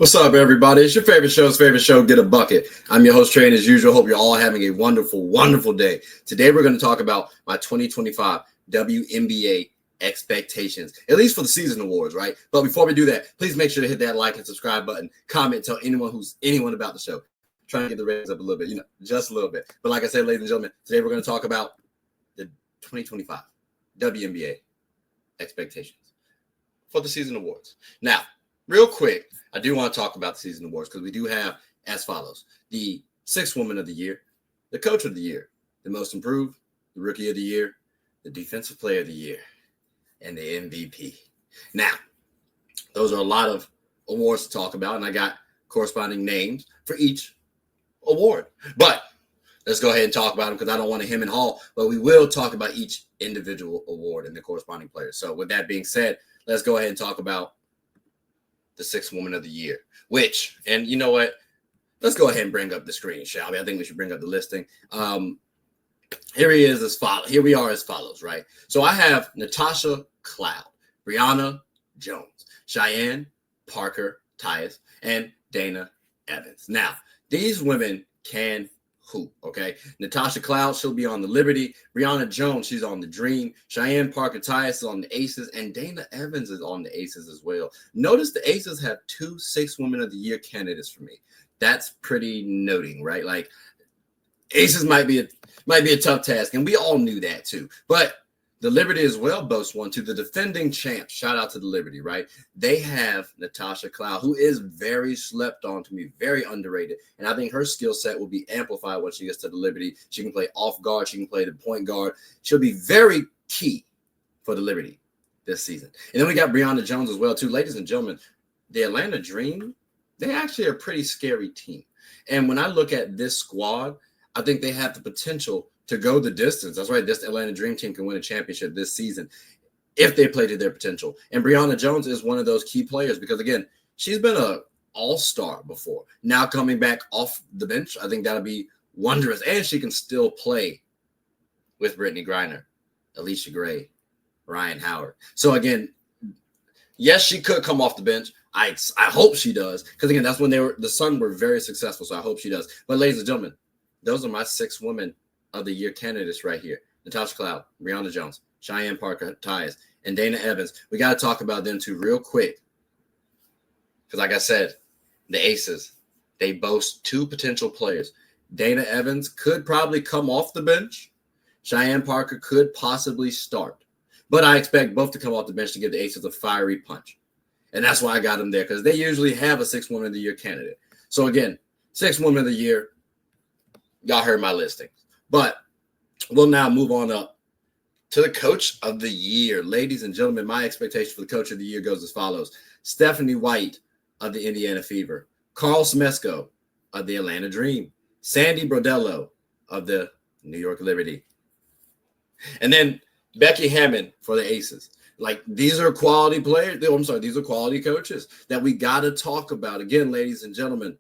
What's up, everybody? It's your favorite show, Get a Bucket. I'm your host, Trey, and as usual, hope you're all having a wonderful, wonderful day. Today, we're going to talk about my 2025 WNBA expectations, at least for the season awards, right? But before we do that, please make sure to hit that like and subscribe button, comment, tell anyone about the show. Trying to get the ratings up a little bit, just a little bit. But like I said, ladies and gentlemen, today we're going to talk about the 2025 WNBA expectations for the season awards. Now, real quick, I do want to talk about the season awards because we do have as follows: the Sixth Woman of the Year, the Coach of the Year, the Most Improved, the Rookie of the Year, the Defensive Player of the Year, and the MVP. Now, those are a lot of awards to talk about, and I got corresponding names for each award. But let's go ahead and talk about them because I don't want to hem and haw, but we will talk about each individual award and the corresponding players. So with that being said, let's go ahead and talk about the Sixth Woman of the Year, and you know what? Let's go ahead and bring up the screen, shall we? I think we should bring up the listing. Here we are as follows, right? So I have Natasha Cloud, Brionna Jones, Cheyenne, Parker-Tyus, and Dana Evans. Now, these women can hoop, okay? Natasha Cloud, she'll be on the Liberty. Brionna Jones, she's on the Dream. Cheyenne Parker-Tyus is on the Aces, and Dana Evans is on the Aces as well. Notice the Aces have 2 Sixth Women of the Year candidates for me. That's pretty noting, right? Like, Aces might be a tough task, and we all knew that too. But the Liberty as well boasts one too. The defending champs, shout out to the Liberty, right? They have Natasha Cloud, who is very slept on to me, very underrated. And I think her skill set will be amplified when she gets to the Liberty. She can play off guard. She can play the point guard. She'll be very key for the Liberty this season. And then we got Brionna Jones as well too. Ladies and gentlemen, the Atlanta Dream, they actually are a pretty scary team. And when I look at this squad, I think they have the potential to go the distance. That's right. This Atlanta Dream team can win a championship this season if they play to their potential. And Brionna Jones is one of those key players because, again, she's been an all-star before. Now coming back off the bench, I think that'll be wondrous. And she can still play with Brittney Griner, Allisha Gray, Ryan Howard. So, again, yes, she could come off the bench. I hope she does because, again, that's when the Sun were very successful. So I hope she does. But, ladies and gentlemen, those are my 6 women of the year candidates right here: Natasha Cloud, Brionna Jones, Cheyenne Parker-Tyus, and Dana Evans. We got to talk about them too real quick because, like I said, the Aces, they boast 2 potential players. Dana Evans could probably come off the bench. Cheyenne Parker could possibly start. But I expect both to come off the bench to give the Aces a fiery punch. And that's why I got them there because they usually have a 6th Woman of the Year candidate. So, again, 6th Woman of the Year, y'all heard my listing. But we'll now move on up to the Coach of the Year. Ladies and gentlemen, my expectation for the Coach of the Year goes as follows: Stephanie White of the Indiana Fever, Carl Smesko of the Atlanta Dream, Sandy Brondello of the New York Liberty, and then Becky Hammon for the Aces. Like, these are quality players. These are quality coaches that we got to talk about. Again, ladies and gentlemen,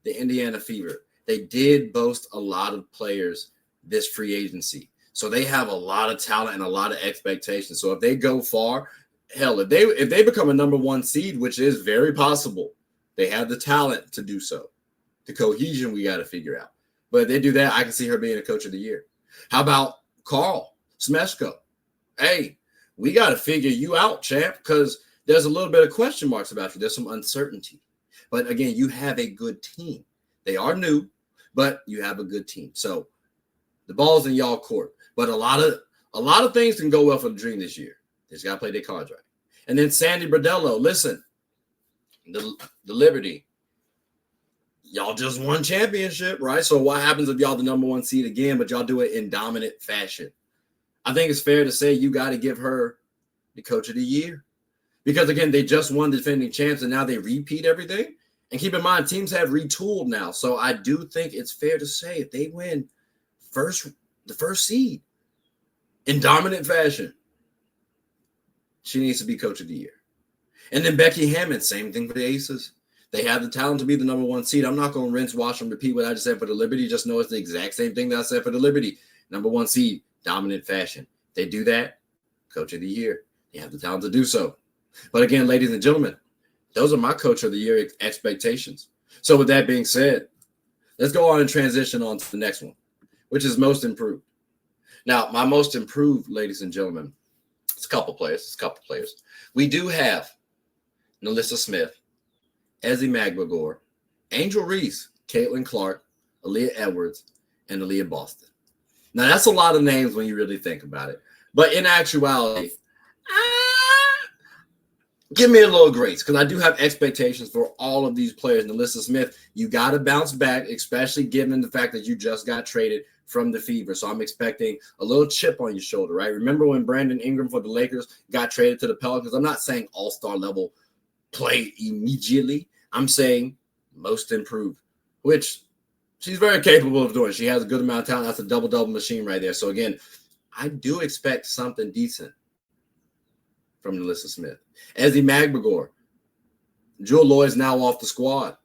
the Indiana Fever. They did boast a lot of players this free agency. So they have a lot of talent and a lot of expectations. So if they go far, hell, if they become a number 1 seed, which is very possible, they have the talent to do so. The cohesion we got to figure out. But if they do that, I can see her being a Coach of the Year. How about Carl Smesko? Hey, we got to figure you out, champ, because there's a little bit of question marks about you. There's some uncertainty. But again, you have a good team. They are new, but you have a good team. So the ball's in y'all court. But a lot of things can go well for the Dream this year. They just got to play their cards right. And then Sandy Brondello, listen, the Liberty, y'all just won championship, right? So what happens if y'all the number 1 seed again, but y'all do it in dominant fashion? I think it's fair to say you got to give her the Coach of the Year. Because, again, they just won the defending champs, and now they repeat everything. And keep in mind, teams have retooled now. So I do think it's fair to say if they win the first seed in dominant fashion, she needs to be Coach of the Year. And then Becky Hammon, same thing for the Aces. They have the talent to be the number 1 seed. I'm not going to rinse, wash, and repeat what I just said for the Liberty. Just know it's the exact same thing that I said for the Liberty. Number 1 seed, dominant fashion. They do that, Coach of the Year. They have the talent to do so. But again, ladies and gentlemen, Those are my coach of the year expectations. So with that being said, let's go on and transition on to the next one, which is most improved. Now, my most improved, ladies and gentlemen, it's a couple players. We do have Nalissa Smith, Ezzy Magbegor, Angel Reese, Caitlin Clark, Aaliyah Edwards, and Aaliyah Boston. Now, that's a lot of names when you really think about it. But in actuality, give me a little grace because I do have expectations for all of these players. Nalissa Smith, you got to bounce back, especially given the fact that you just got traded from the Fever. So I'm expecting a little chip on your shoulder, right? Remember when Brandon Ingram for the Lakers got traded to the Pelicans? I'm not saying all-star level play immediately. I'm saying most improved, which she's very capable of doing. She has a good amount of talent. That's a double-double machine right there. So again, I do expect something decent from Nalissa Smith. Ezzy Magbegor, Jewel Lloyd's now off the squad.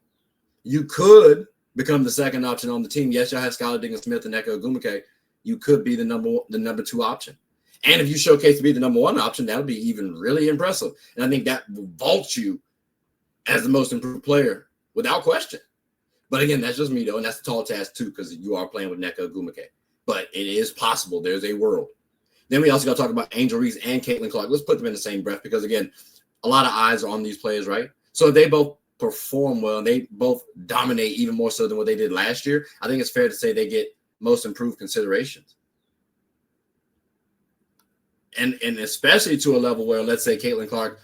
You could become the second option on the team. Yes, y'all have Skylar Diggins-Smith and Nneka Ogwumike. You could be the number two option. And if you showcase to be the number one option, that'll be even really impressive. And I think that will vault you as the most improved player without question. But again, that's just me, though, and that's a tall task, too, because you are playing with Nneka Ogwumike. But it is possible. There's a world. Then we also got to talk about Angel Reese and Caitlin Clark. Let's put them in the same breath because, again, a lot of eyes are on these players, right? So if they both perform well and they both dominate even more so than what they did last year, I think it's fair to say they get most improved considerations. And especially to a level where, let's say, Caitlin Clark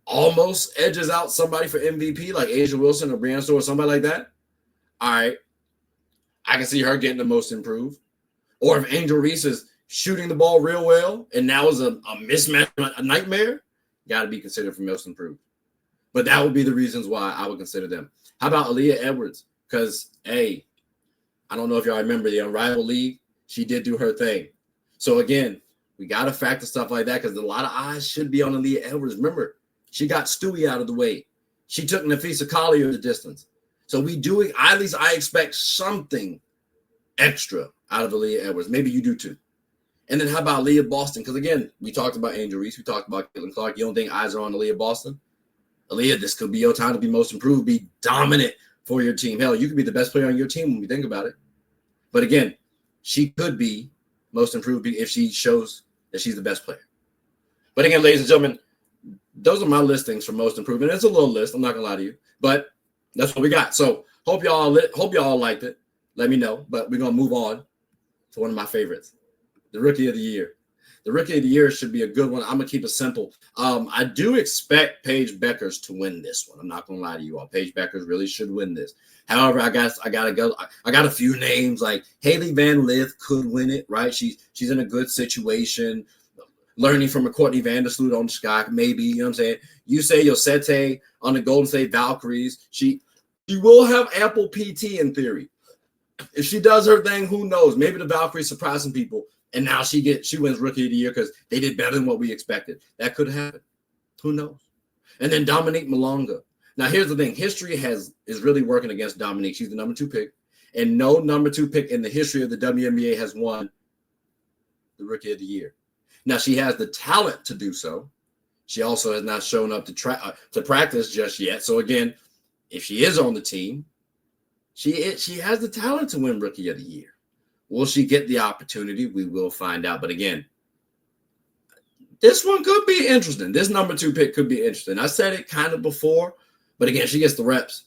almost edges out somebody for MVP like A'ja Wilson or Breonna or somebody like that. All right, I can see her getting the most improved. Or if Angel Reese is shooting the ball real well and now is a mismatch, a nightmare, got to be considered for most improved. But that would be the reasons why I would consider them. How about Aaliyah Edwards? Because, hey, I don't know if y'all remember the Unrivaled League. She did do her thing. So, again, we got to factor stuff like that because a lot of eyes should be on Aaliyah Edwards. Remember, she got Stewie out of the way. She took Napheesa Collier the distance. So at least I expect something extra out of Aaliyah Edwards. Maybe you do too. And then how about Aaliyah Boston? Because, again, we talked about Angel Reese. We talked about Caitlin Clark. You don't think eyes are on Aaliyah Boston? Aaliyah, this could be your time to be most improved, be dominant for your team. Hell, you could be the best player on your team when we think about it. But, again, she could be most improved if she shows that she's the best player. But, again, ladies and gentlemen, those are my listings for most improved. And it's a little list. I'm not going to lie to you. But that's what we got. So hope y'all liked it. Let me know. But we're going to move on to one of my favorites, the Rookie of the Year. The Rookie of the Year should be a good one. I'm going to keep it simple. I do expect Paige Bueckers to win this one. I'm not going to lie to you all. Paige Bueckers really should win this. However, I got a few names like Haley Van Lith could win it, right? She's in a good situation, learning from a Courtney Vandersloot on the sky, maybe, you know what I'm saying? You say Yosete on the Golden State Valkyries. She will have ample PT in theory. If she does her thing, who knows? Maybe the Valkyries surprise some people. And now she wins Rookie of the Year because they did better than what we expected. That could happen. Who knows? And then Dominique Malonga. Now, here's the thing. History is really working against Dominique. She's the number 2 pick. And no number 2 pick in the history of the WNBA has won the Rookie of the Year. Now, she has the talent to do so. She also has not shown up to practice just yet. So, again, if she is on the team, she has the talent to win Rookie of the Year. Will she get the opportunity? We will find out. But again, this one could be interesting. This number 2 pick could be interesting. I said it kind of before, but again, she gets the reps.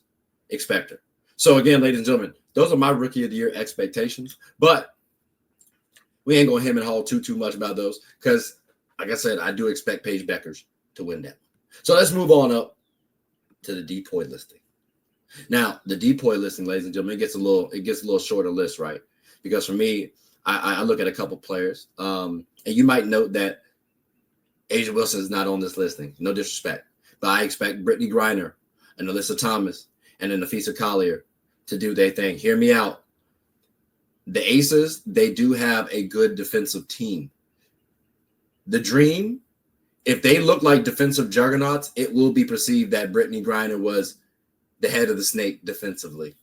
Expect her. So again, ladies and gentlemen, those are my Rookie of the Year expectations. But we ain't going to hem and haw too much about those because, like I said, I do expect Paige Bueckers to win that. So let's move on up to the DPOY listing. Now, the DPOY listing, ladies and gentlemen, it gets a little shorter list, right? Because for me, I look at a couple players, and you might note that A'ja Wilson is not on this listing. No disrespect, but I expect Brittney Griner and Alyssa Thomas and then Napheesa Collier to do their thing. Hear me out. The Aces, they do have a good defensive team. The Dream, if they look like defensive juggernauts, it will be perceived that Brittney Griner was the head of the snake defensively.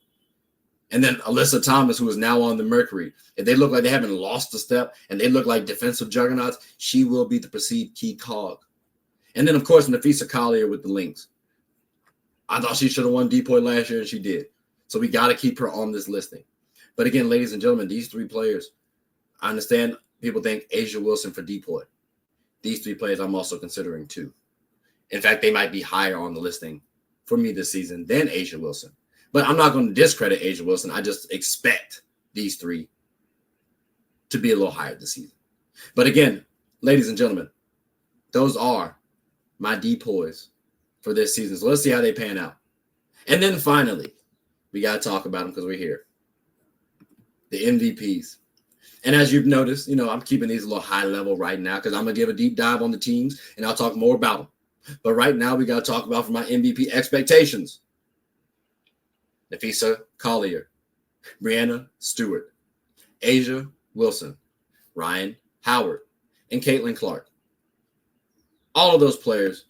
And then Alyssa Thomas, who is now on the Mercury, if they look like they haven't lost a step and they look like defensive juggernauts, she will be the perceived key cog. And then, of course, Napheesa Collier with the Lynx. I thought she should have won DPOY last year, and she did. So we got to keep her on this listing. But again, ladies and gentlemen, these three players, I understand people think A'ja Wilson for DPOY. These three players I'm also considering too. In fact, they might be higher on the listing for me this season than A'ja Wilson. But I'm not going to discredit A'ja Wilson. I just expect these three to be a little higher this season. But again, ladies and gentlemen, those are my DPOYs for this season. So let's see how they pan out. And then finally, we got to talk about them because we're here. The MVPs. And as you've noticed, I'm keeping these a little high level right now because I'm going to give a deep dive on the teams and I'll talk more about them. But right now, we got to talk about for my MVP expectations. Napheesa Collier, Breonna Stewart, A'ja Wilson, Rhyne Howard, and Caitlin Clark. All of those players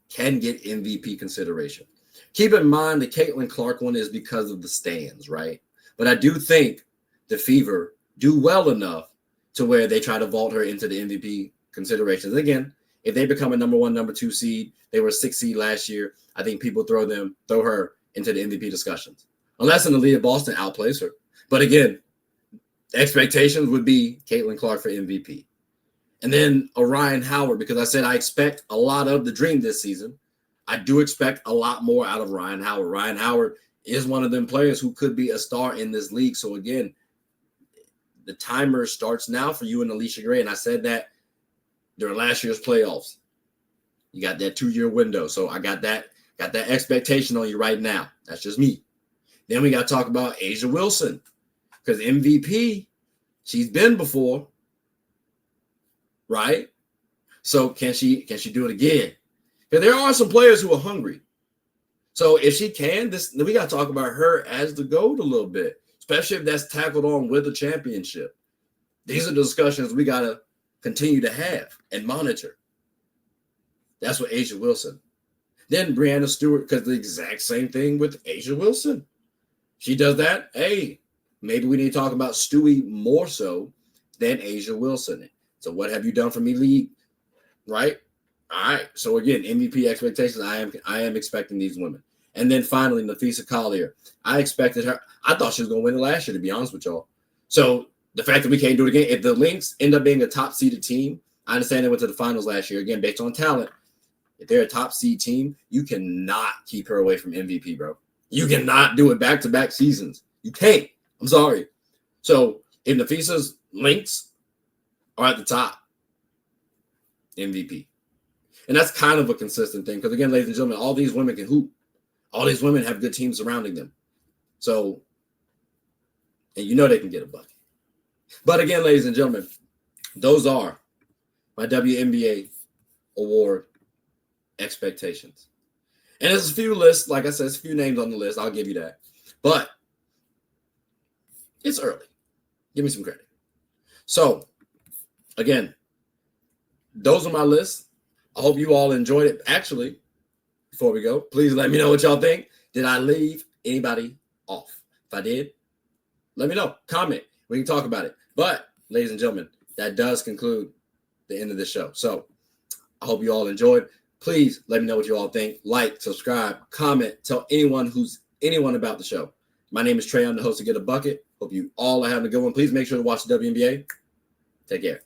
can get MVP consideration. Keep in mind the Caitlin Clark one is because of the stands, right? But I do think the Fever do well enough to where they try to vault her into the MVP considerations. Again, if they become a number 1, number 2 seed, they were a 6 seed last year, I think people throw her into the MVP discussions. Unless an Aaliyah Boston outplays her. But again, expectations would be Caitlin Clark for MVP. And then a Rhyne Howard, because I said I expect a lot of the dream this season. I do expect a lot more out of Rhyne Howard. Rhyne Howard is one of them players who could be a star in this league. So again, the timer starts now for you and Alicia Gray. And I said that during last year's playoffs. You got that 2-year window. So I got that expectation on you right now. That's just me. Then we got to talk about A'ja Wilson. Because MVP, she's been before. Right? So can she do it again? Because there are some players who are hungry. So if she can, we got to talk about her as the GOAT a little bit, especially if that's tackled on with a championship. These are discussions we got to continue to have and monitor. That's what A'ja Wilson. Then Breonna Stewart, because the exact same thing with A'ja Wilson. She does that. Hey, maybe we need to talk about Stewie more so than A'ja Wilson. So what have you done for me, league? Right? All right. So again, MVP expectations. I am expecting these women. And then finally, Napheesa Collier. I expected her. I thought she was going to win it last year, to be honest with y'all. So the fact that we can't do it again, if the Lynx end up being a top seeded team, I understand they went to the finals last year, again, based on talent. If they're a top seed team, you cannot keep her away from MVP, bro. You cannot do it back-to-back seasons. You can't. I'm sorry. So if Napheesa's Lynx are at the top, MVP. And that's kind of a consistent thing. Because again, ladies and gentlemen, all these women can hoop. All these women have good teams surrounding them. So, and they can get a bucket. But again, ladies and gentlemen, those are my WNBA award expectations. And there's a few lists, like I said, there's a few names on the list. I'll give you that. But it's early. Give me some credit. So, again, those are my lists. I hope you all enjoyed it. Actually, before we go, please let me know what y'all think. Did I leave anybody off? If I did, let me know. Comment. We can talk about it. But, ladies and gentlemen, that does conclude the end of the show. So, I hope you all enjoyed. Please let me know what you all think. Like, subscribe, comment, tell anyone about the show. My name is Trey. I'm the host of Get a Bucket. Hope you all are having a good one. Please make sure to watch the WNBA. Take care.